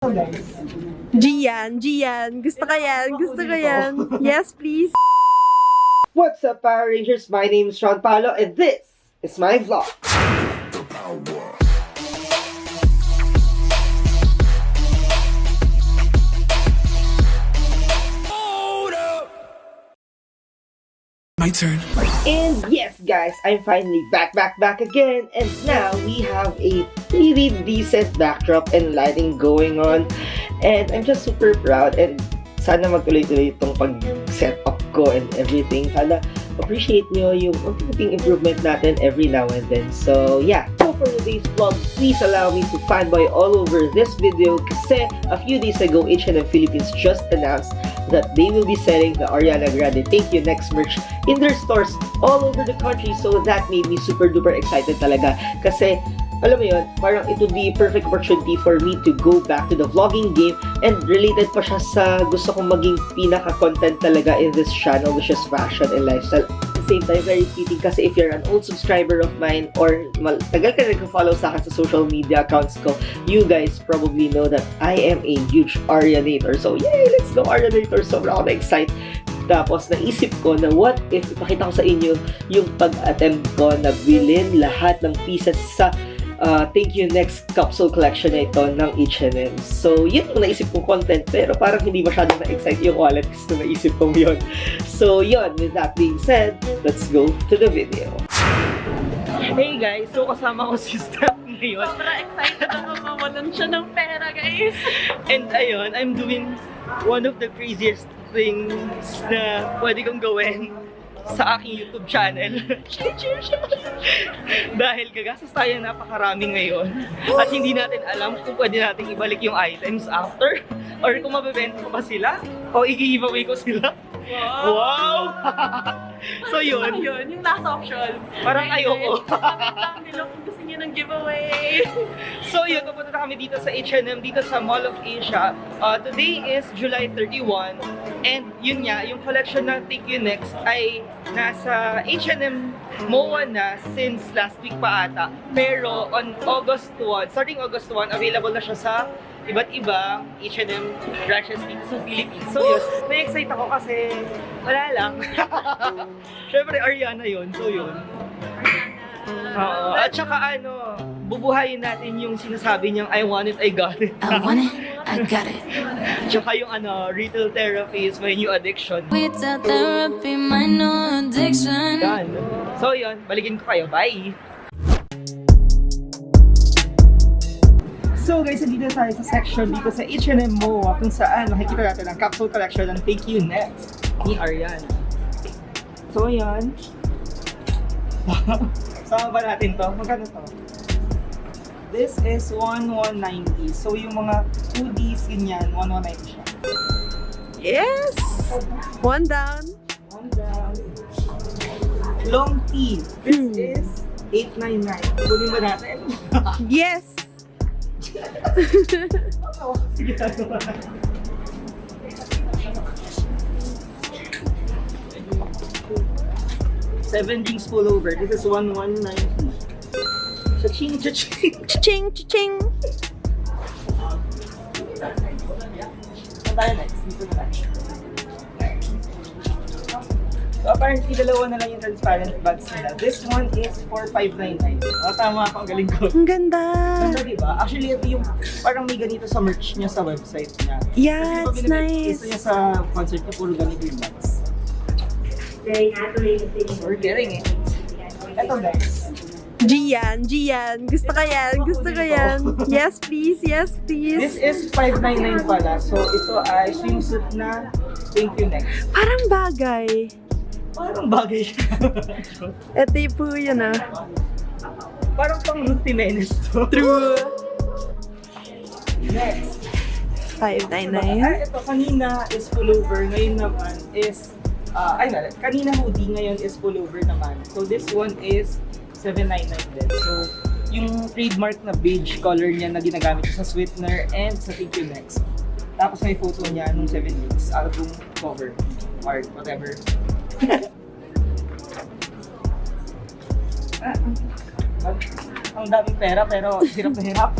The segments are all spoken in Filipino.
Guys. Gian, gusto ko yan, gusto ko yan. Yes, please. What's up, Power Rangers? My name is Paolo, and this is my vlog. My turn. And yes, guys, I'm finally back again. And now we have a pretty decent backdrop and lighting going on. And I'm just super proud. And sana magtuloy-tuloy itong pag-set up ko and everything. Sana appreciate nyo yung unting improvement natin every now and then. So yeah, so for today's vlog, please allow me to fanboy all over this video kasi a few days ago, H&M Philippines just announced that they will be selling the Ariana Grande Thank You Next merch in their stores all over the country. So that made me super duper excited talaga kasi alam mo yun, parang ito the perfect opportunity for me to go back to the vlogging game, and related pa siya sa gusto kong maging pinaka-content talaga in this channel, which is fashion and lifestyle. At the same time, very fitting kasi if you're an old subscriber of mine or tagal ka nag-follow sa akin sa social media accounts ko, you guys probably know that I am a huge Arianator. So yay, let's go Arianator! Sobrang ako na-excite. Tapos naisip ko na what if ipakita ko sa inyo yung pag-attempt ko na bilhin lahat ng pieces sa Thank You Next capsule collection na ito ng H&M. So, yun yung naisip kong content, pero parang hindi masyadong na-excite yung wallet kasi naisip kong yun. So, yun, with that being said, let's go to the video. Hey guys, so kasama ko si Steph ngayon. Sobrang excited ako mawalan siya ng pera, guys. And ayun, I'm doing one of the craziest things na pwede kong gawin sa aking YouTube channel. Dahil gagastos tayo napakarami ngayon at hindi natin alam kung pwede natin ibalik yung items after or kung mabibenta ko ba sila o i-giveaway ko sila. Wow! So yun, Yung last option. parang ayoko. Comment lang nila kung gusto niyo ng giveaway. So yun, pupunta na kami dito sa H&M, dito sa Mall of Asia. Today is July 31, and yun nga, yung collection ng Thank You Next ay nasa H&M MOA na since last week pa ata. Pero on August 1, starting August 1, available na siya sa iba't ibang H&M branches dito sa Philippines. So yun, na-excite ako kasi wala lang. Syempre Ariana yun, so yun. Oo. At saka bubuhayin natin yung sinasabi niyang I want it, I got it. I want it, I got it. Tsaka yung retail therapy is my new addiction. Retail therapy, my new addiction. Yan. So yun, balikin ko kayo. Bye! So guys, nandito tayo sa section dito sa H&M MOA kung saan makikita natin ang capsule collection ng Thank You Next ni Ariana. So yan. Sama ba natin to? Magkano to? This is 1,190. So yung mga hoodies, ganyan, 1,190 siya. Yes! One down. One down. Long tee. This is 899. Kunin ba natin? Yes! Sige, tayo. 7 rings pullover. This is 1,190. Cha-ching, cha-ching. Cha-ching, cha-ching. Saan tayo next? Dito na tayo. So apparently, dalawa na lang yung transparent bags nila. This one is 4,599. Tama ako, ang galing ko. Ang ganda. Ganda, diba? Actually, ito yung parang may ganito sa merch niya sa website niya. Yeah, it's nice. Ito niya sa concert niya, puro ganito yung bags. We're getting it. Ito guys. Gian, gusto ko yan, gusto ko yan. Yes, please, yes, This please. is 599 pala. So ito ay swimsuit na Thank You Next. Parang bagay. Parang bagay siya. Ito yung po yun ah. Parang pang Ruth Jimenez to. True. Next. 599. Ito kanina is pullover. Ngayon naman is kanina hoodie, ngayon is pullover naman. So this one is 799 din. So yung trademark na beige color niya na ginagamit sa sweetener and sa Thank You Next. Tapos may photo niya nung 7 weeks, album cover, art, whatever. Ang daming pera pero hirap na hirap.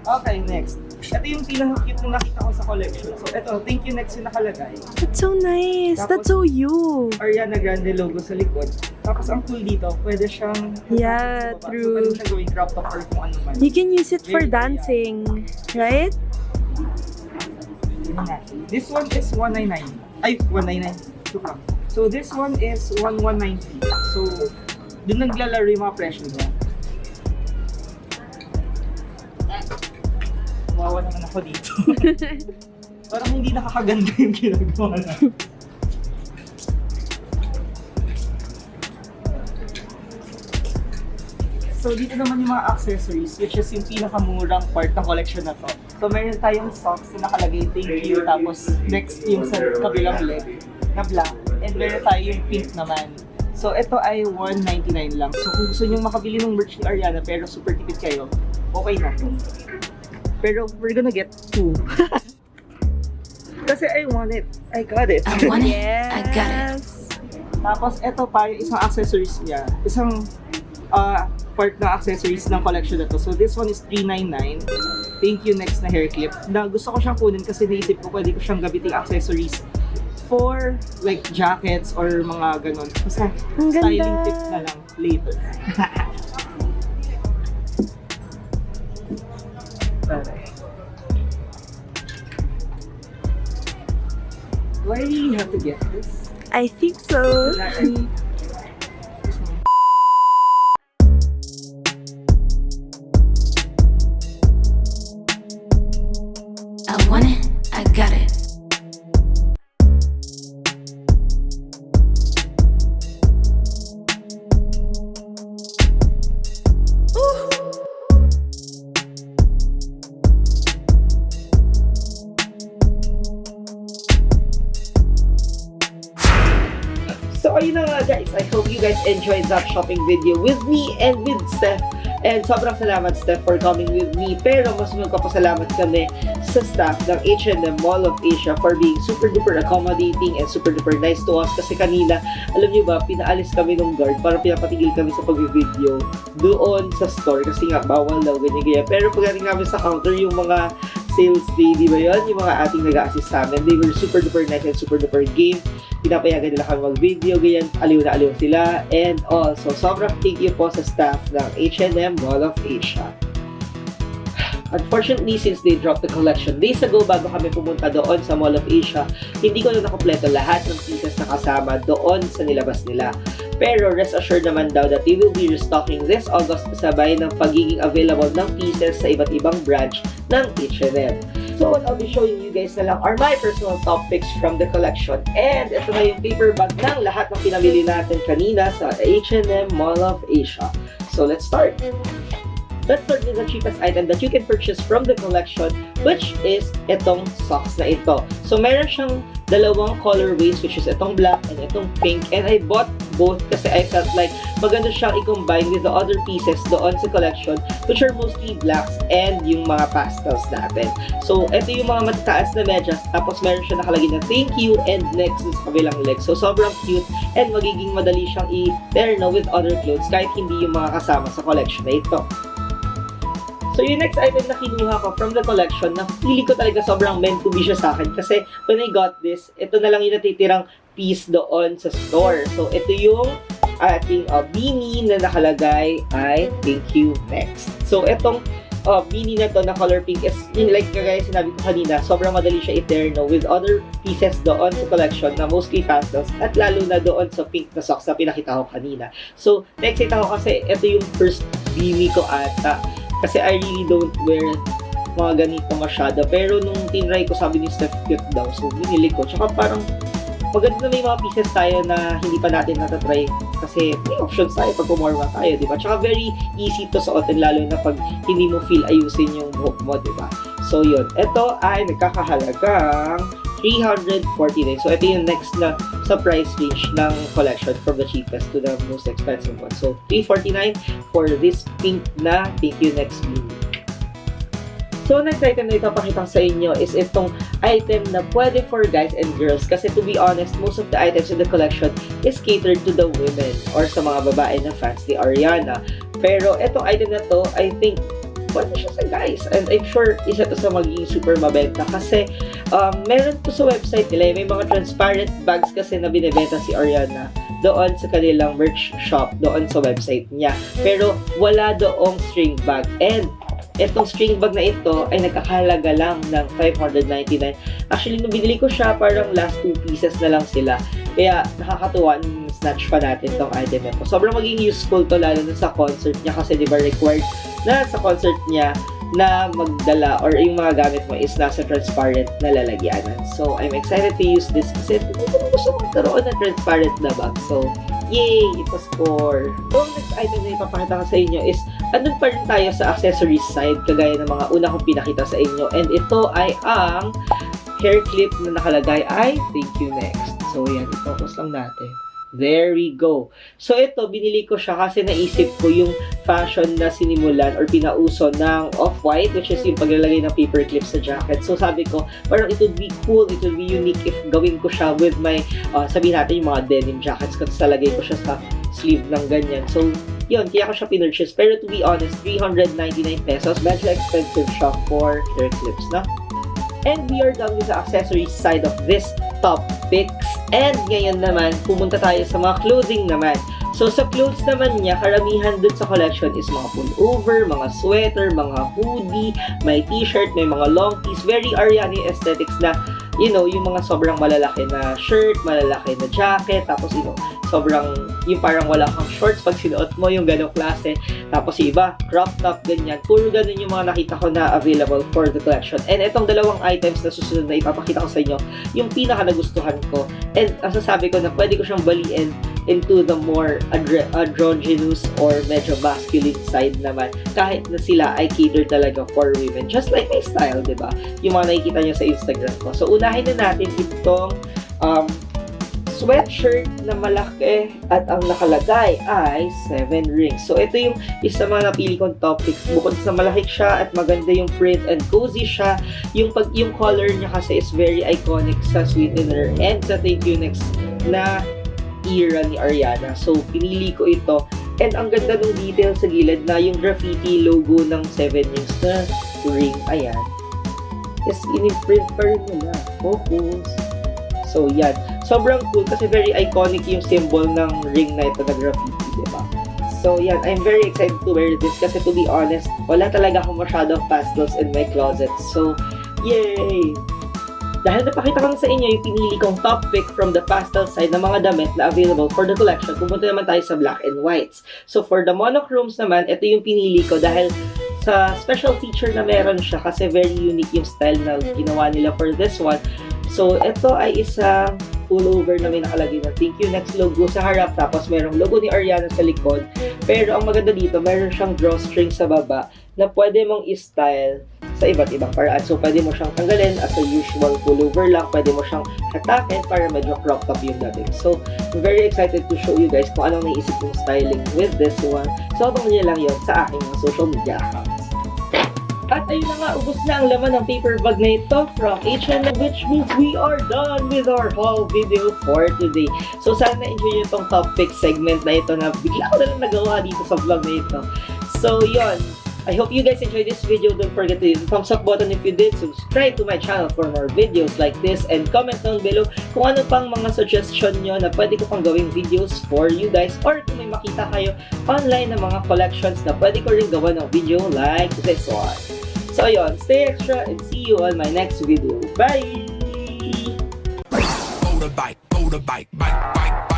Okay, next. Ito yung pinaka-cute na nakita ko sa collection. So, ito, thank you next yung nakalagay. That's so nice. Tapos, That's so you. Ariana Grande logo sa likod. Tapos, ang cool dito, pwede siyang... Yeah, sa baba. true. So, pwede siyang gawing crop top or kung ano man. You can use it for Very dancing, right? This one is 199. Ay, 199. Ito lang. So, this one is 1190. So, dun naglalaro yung mga presyo niya. Wawa naman ako dito. Parang hindi nakakaganda yung ginagawa na. So, dito naman yung mga accessories, which is yung pinakamurang part ng collection na to. So, meron tayong socks na nakalagay thank you, tapos next yung sa kabilang leg na black, and meron tayo yung pink naman. So, ito ay 199 lang. So, kung gusto nyo makabili ng merch ni Ariana pero super tipid kayo, okay na to. Pero, we're gonna get 2. Kasi I want it. I got it. I want it. I got it. Tapos, ito pa yung isang accessories niya. Isang part ng accessories ng collection na to. So, this one is 399. Thank you next na hair clip. Na gusto ko siyang kunin kasi naisip ko pwede ko siyang gamitin accessories for like jackets or mga ganun. Basta Ang ganda. styling tips na lang later. Do I really have to get this? I think so. Wala any... I want it. I got it. So ayun na nga guys, I hope you guys enjoyed that shopping video with me and with Steph. And sobrang salamat Steph for coming with me. Pero mas magpapasalamat kami sa staff ng H&M Mall of Asia for being super duper accommodating and super duper nice to us. Kasi kanina, alam niyo ba, pinaalis kami ng guard para pinapatigil kami sa pag-video doon sa store. Kasi nga, bawal daw ganyan. Pero pagdating namin sa counter, yung mga sales lady ba yun? Yung mga ating nag-a-assist sa amin, they were super duper nice and super duper game. Pinapayagan nila kami mag-video, ganyan, aliw na aliw sila. And also, sobrang thank you po sa staff ng H&M Mall of Asia. Unfortunately, since they dropped the collection days ago bago kami pumunta doon sa Mall of Asia, hindi ko na nakompleto lahat ng pieces na kasama doon sa nilabas nila. Pero rest assured naman daw that they will be restocking this August kasabay ng pagiging available ng pieces sa iba't ibang branch ng H&M. So what I'll be showing you guys na lang are my personal top picks from the collection. And ito na yung paper bag ng lahat ng pinamili natin kanina sa H&M Mall of Asia. So let's start. Let's start with the cheapest item that you can purchase from the collection, which is itong socks na ito. So meron siyang dalawang colorways, which is itong black and itong pink. And I bought both kasi I felt like maganda siyang i-combine with the other pieces doon sa collection, which are mostly blacks and yung mga pastels natin. So ito yung mga matataas na medyas, tapos meron siya nakalagay na thank you and next is kabilang leg. So sobrang cute and magiging madali siyang i-pair na with other clothes kahit hindi yung mga kasama sa collection na ito. So yung next item na kinuha ko from the collection na pili ko talaga sobrang meant to be siya sa akin kasi when I got this, ito na lang yung natitirang piece doon sa store. So ito yung ating beanie na nakalagay ay thank you next. So itong beanie na to na color pink is like kagaya sinabi ko kanina, sobrang madali siya i-pair with other pieces doon sa collection na mostly pastels at lalo na doon sa pink na socks na pinakita ko kanina. So na-excite ako kasi ito yung first beanie ko ata. Kasi I really don't wear mga ganito masyado. Pero nung tinry ko, sabi ni Steph cute daw. So, binili ko. Tsaka parang maganda na may mga pieces tayo na hindi pa natin natatry. Kasi may options tayo pag pumorma tayo, di ba? Tsaka very easy to suotin lalo na pag hindi mo feel ayusin yung buhok mo, di ba? So, yun. Ito ay nagkakahalagang 349. So, ito yung next na sa price range ng collection from the cheapest to the most expensive one. So, 349 for this pink na thank you next beanie. So, next item na ipapakita sa inyo is itong item na pwede for guys and girls. Kasi to be honest, most of the items in the collection is catered to the women or sa mga babae na fans ni Ariana. Pero itong item na to, I think pwede siya sa guys. And I'm sure isa to sa magiging super mabenta kasi meron to sa website nila. May mga transparent bags kasi na binibenta si Ariana doon sa kanilang merch shop, doon sa website niya. Pero wala doong string bag. And itong string bag na ito ay nagkakahalaga lang ng 599. Actually, nung binili ko siya, parang last 2 pieces na lang sila. Kaya nakakatuwa nung snatch pa natin itong item na ito. Sobrang maging useful to lalo na sa concert niya kasi di ba required na sa concert niya na magdala or yung mga gamit mo is nasa transparent na lalagyanan. So, I'm excited to use this kasi gusto magkaroon ng transparent na bag. So, yay! Ito score! So, ang next item na ipapakita ko sa inyo is andun pa rin tayo sa accessories side kagaya ng mga una kong pinakita sa inyo. And ito ay ang hair clip na nakalagay ay thank you next. So, yan. I-focus lang natin. There we go. So, ito, binili ko siya kasi naisip ko yung fashion na sinimulan or pinauso ng Off-White, which is yung paglalagay ng paper clip sa jacket. So, sabi ko, parang it would be cool, it would be unique if gawin ko siya with my, sabihin natin yung mga denim jackets kasi talagay ko siya sa sleeve ng ganyan. So, yun, kaya ko siya pinurchase. Pero to be honest, 399 pesos. Medyo expensive siya for hair clips, no? And we are done with the accessories side of this top picks. And ngayon naman, pumunta tayo sa mga clothing naman. So, sa clothes naman niya, karamihan dun sa collection is mga pullover, mga sweater, mga hoodie, may t-shirt, may mga long piece. Very Ariana aesthetics na, you know, yung mga sobrang malalaki na shirt, malalaki na jacket, tapos, you know, sobrang, yung parang wala kang shorts pag sinuot mo, yung ganong klase. Tapos yung iba, crop top, ganyan. Puro ganun yung mga nakita ko na available for the collection. And itong dalawang items na susunod na ipapakita ko sa inyo, yung pinaka nagustuhan ko. And ang sasabi ko na pwede ko siyang baliin into the more androgynous or medyo masculine side naman. Kahit na sila ay catered talaga for women. Just like my style, diba? Yung mga nakikita nyo sa Instagram ko. So, unahin na natin itong sweatshirt na malaki at ang nakalagay ay 7 rings. So, ito yung isa mga napili kong topics. Bukod sa malaki siya at maganda yung print and cozy siya, yung color niya kasi is very iconic sa Sweetener and sa Thank You Next na era ni Ariana. So, pinili ko ito. And ang ganda ng detail sa gilid na yung graffiti logo ng 7 rings na ring. Ayan. Yes, in-print pa rin nila. Focus. So, yan. Sobrang cool kasi very iconic yung symbol ng ring na ito na graffiti, diba? So, yan. I'm very excited to wear this kasi to be honest, wala talaga akong masyadong pastels in my closet. So, yay! Dahil napakita ko sa inyo yung pinili kong top pick from the pastel side ng mga damit na available for the collection, pumunta naman tayo sa black and whites. So, for the monochromes naman, ito yung pinili ko dahil sa special feature na meron siya kasi very unique yung style na ginawa nila for this one. So, ito ay isang pullover na may nakalagay na Thank You Next logo sa harap, tapos merong logo ni Ariana sa likod. Pero ang maganda dito, meron siyang drawstring sa baba na pwede mong i-style sa iba't ibang paraan. So, pwede mo siyang tanggalin as a usual pullover lang. Pwede mo siyang hatakin para medyo crop top yung dating. So, I'm very excited to show you guys kung anong naisip kong styling with this one. So, abangan niyo lang yun sa aking mga social media accounts. At ayun na nga, ubos na ang laman ng paper bag na ito from H&M, which means we are done with our haul video for today. So sana enjoy nyo itong top pick segment na ito na bigla ko na lang nagawa dito sa vlog na ito. So yun, I hope you guys enjoyed this video. Don't forget to hit the thumbs up button if you did. Subscribe to my channel for more videos like this and comment down below kung ano pang mga suggestion nyo na pwede ko pang gawing videos for you guys, or kung may makita kayo online na mga collections na pwede ko rin gawa ng video like this one. So yun, stay extra and see you on my next video. Bye! Motorbike, motorbike, bike, bike, bike.